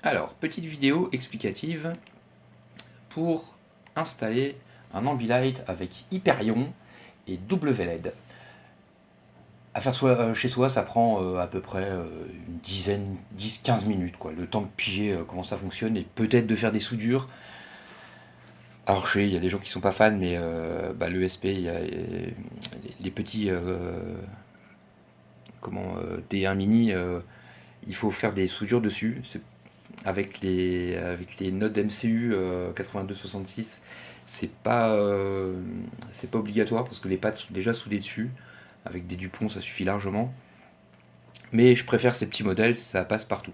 Alors, petite vidéo explicative pour installer un Ambilight avec Hyperion et WLED. À faire chez soi, ça prend à peu près une dizaine, 10-15 minutes, quoi. Le temps de piger comment ça fonctionne et peut-être de faire des soudures. Alors, il y a des gens qui sont pas fans, mais l'ESP, il y a les petits T1 mini, il faut faire des soudures dessus. Avec les nodes MCU 8266, c'est pas obligatoire parce que les pattes sont déjà soudées dessus. Avec des Dupont, ça suffit largement. Mais je préfère ces petits modèles, ça passe partout.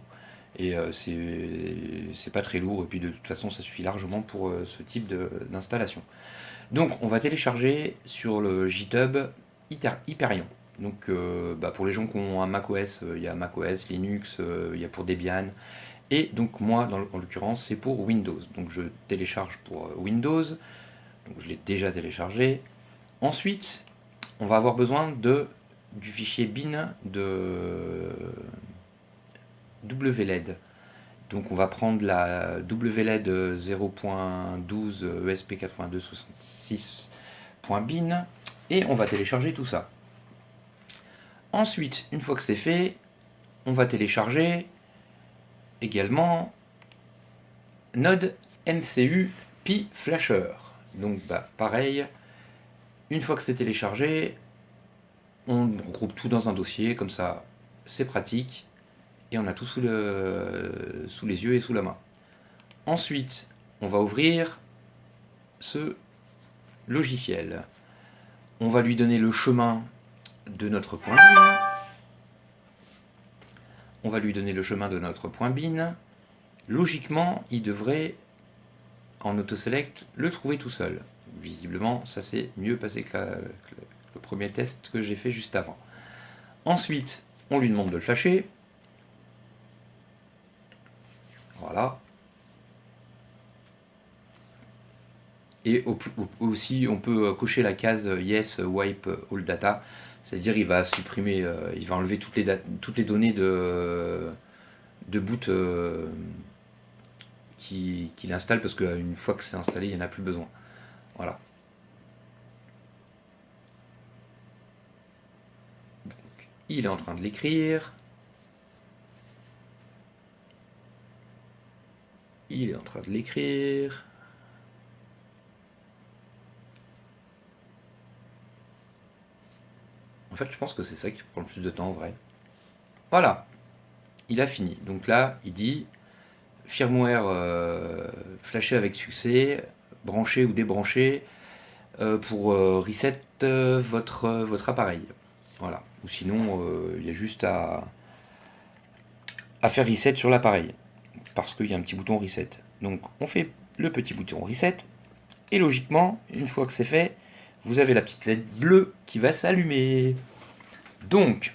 Et c'est pas très lourd, et puis de toute façon, ça suffit largement pour ce type d'installation. Donc, on va télécharger sur le GitHub Hyperion. Donc, pour les gens qui ont un macOS, il y a macOS, Linux, il y a pour Debian. Et donc, moi, en l'occurrence, c'est pour Windows. Donc, je télécharge pour Windows. Donc, je l'ai déjà téléchargé. Ensuite, on va avoir besoin du fichier bin de WLED. Donc on va prendre la WLED 0.12 ESP8266.bin et on va télécharger tout ça. Ensuite, une fois que c'est fait, on va télécharger également Node MCU Pi Flasher. Donc pareil, une fois que c'est téléchargé, on regroupe tout dans un dossier, comme ça c'est pratique. Et on a tout sous les yeux et sous la main. Ensuite, on va ouvrir ce logiciel. On va lui donner le chemin de notre point bin. On va lui donner le chemin de notre point bin. Logiquement, il devrait, en autoselect, le trouver tout seul. Visiblement, ça s'est mieux passé que le premier test que j'ai fait juste avant. Ensuite, on lui demande de le flasher. Voilà. Et aussi, on peut cocher la case Yes, Wipe All Data, c'est-à-dire il va supprimer, il va enlever toutes les données de boot qu'il installe, parce qu'une fois que c'est installé, il n'y en a plus besoin. Voilà. Donc, il est en train de l'écrire. Il est en train de l'écrire. En fait, je pense que c'est ça qui prend le plus de temps en vrai. Voilà, il a fini. Donc là, il dit firmware flashé avec succès, branché ou débranché pour reset votre appareil. Voilà. Ou sinon, il y a juste à faire reset sur l'appareil. Parce qu'il y a un petit bouton reset. Donc on fait le petit bouton reset. Et logiquement, une fois que c'est fait, vous avez la petite LED bleue qui va s'allumer. Donc,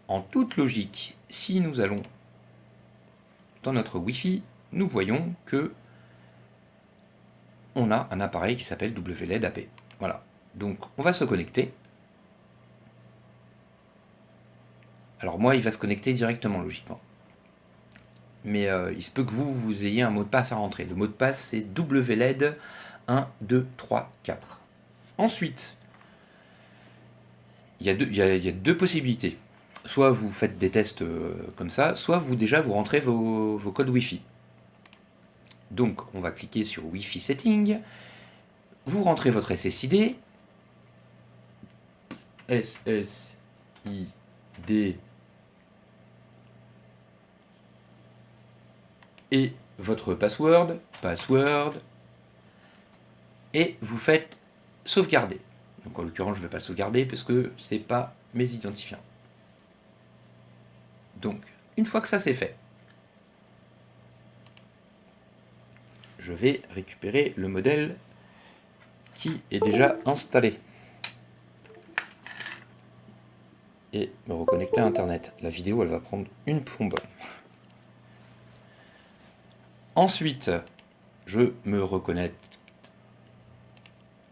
en toute logique, si nous allons dans notre Wi-Fi, nous voyons que on a un appareil qui s'appelle WLED AP. Voilà. Donc, on va se connecter. Alors moi, il va se connecter directement, logiquement. Mais il se peut que vous ayez un mot de passe à rentrer. Le mot de passe, c'est WLED 1, 2, 3, 4. Ensuite, il y a deux possibilités. Soit vous faites des tests comme ça, soit vous rentrez vos codes Wi-Fi. Donc, on va cliquer sur Wi-Fi Setting. Vous rentrez votre SSID. SSID. Et votre password. Et vous faites sauvegarder. Donc en l'occurrence, je ne vais pas sauvegarder parce que ce n'est pas mes identifiants. Donc, une fois que ça c'est fait, je vais récupérer le modèle qui est déjà installé et me reconnecter à Internet. La vidéo, elle va prendre une plombe. Ensuite, je me reconnecte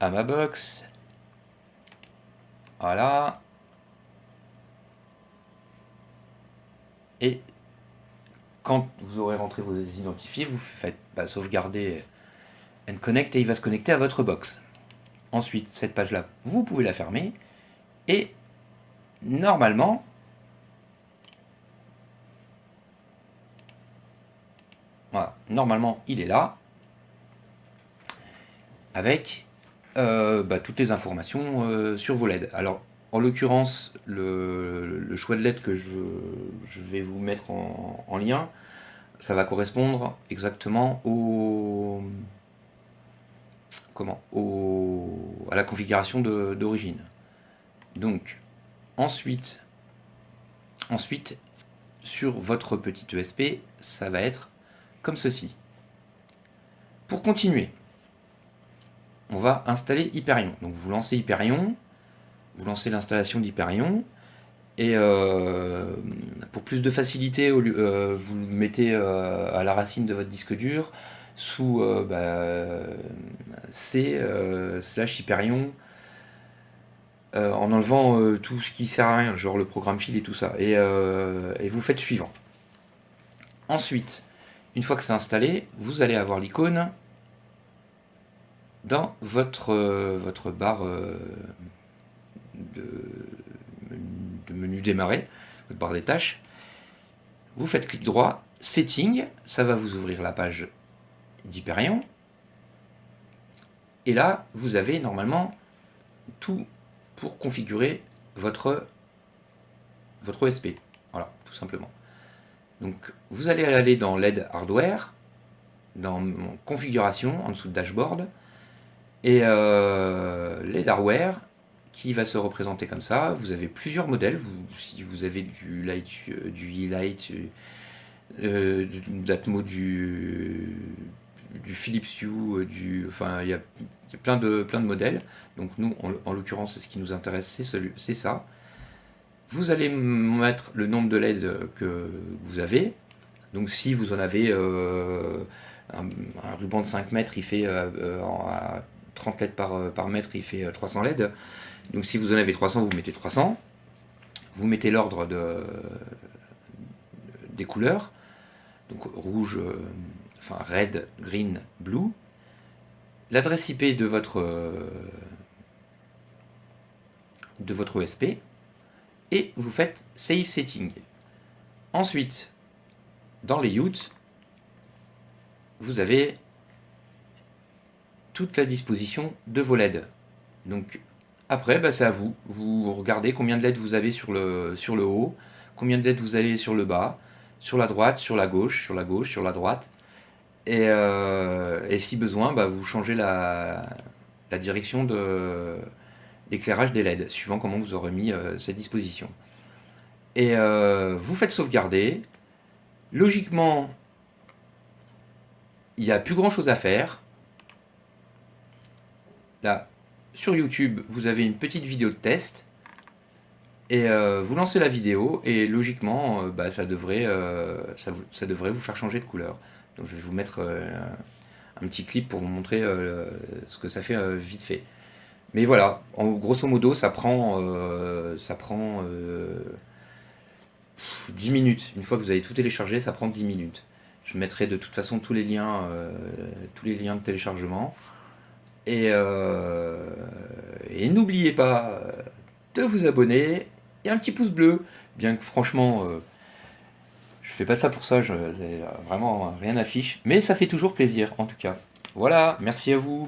à ma box. Voilà. Et quand vous aurez rentré vos identifiés, vous faites sauvegarder and connect et il va se connecter à votre box. Ensuite, cette page-là, vous pouvez la fermer et normalement, voilà, normalement il est là avec toutes les informations sur vos LED. Alors, en l'occurrence, le choix de LED que je vais vous mettre en lien, ça va correspondre exactement à la configuration d'origine. Donc, ensuite, sur votre petit ESP, ça va être comme ceci. Pour continuer, on va installer Hyperion. Donc vous lancez Hyperion, vous lancez l'installation d'Hyperion, et pour plus de facilité, vous le mettez à la racine de votre disque dur sous C/Hyperion, en enlevant tout ce qui sert à rien, genre le programme file et tout ça, et vous faites suivant. Ensuite, une fois que c'est installé, vous allez avoir l'icône dans votre barre de menu démarrer, votre barre des tâches. Vous faites clic droit, Setting, ça va vous ouvrir la page d'Hyperion. Et là, vous avez normalement tout pour configurer votre ESP. Voilà, tout simplement. Donc, vous allez aller dans LED Hardware, dans Configuration, en dessous de Dashboard, et LED Hardware, qui va se représenter comme ça. Vous avez plusieurs modèles. Si vous avez du Light, du E-Light, d'Atmo, du Philips Hue, il y a plein de modèles. Donc nous, en l'occurrence, c'est ce qui nous intéresse, c'est ça. Vous allez mettre le nombre de LED que vous avez. Donc si vous en avez un ruban de 5 mètres, il fait à 30 LED par mètre, il fait 300 LED. Donc si vous en avez 300, vous mettez 300. Vous mettez l'ordre des couleurs. Donc rouge, red, green, blue. L'adresse IP de votre ESP. Et vous faites Save Setting. Ensuite, dans les Layouts, vous avez toute la disposition de vos LED. Donc après, c'est à vous. Vous regardez combien de LED vous avez sur le haut, combien de LED vous avez sur le bas, sur la droite, sur la gauche, sur la droite. Et si besoin, vous changez la direction d'éclairage des LED, suivant comment vous aurez mis cette disposition. Et vous faites sauvegarder. Logiquement, il n'y a plus grand chose à faire. Là, sur YouTube, vous avez une petite vidéo de test. Et vous lancez la vidéo et logiquement, ça devrait vous faire changer de couleur. Donc je vais vous mettre un petit clip pour vous montrer ce que ça fait vite fait. Mais voilà, grosso modo, ça prend 10 minutes. Une fois que vous avez tout téléchargé, ça prend 10 minutes. Je mettrai de toute façon tous les liens de téléchargement. Et n'oubliez pas de vous abonner et un petit pouce bleu. Bien que franchement, je fais pas ça pour ça, vraiment rien n'affiche. Mais ça fait toujours plaisir en tout cas. Voilà, merci à vous.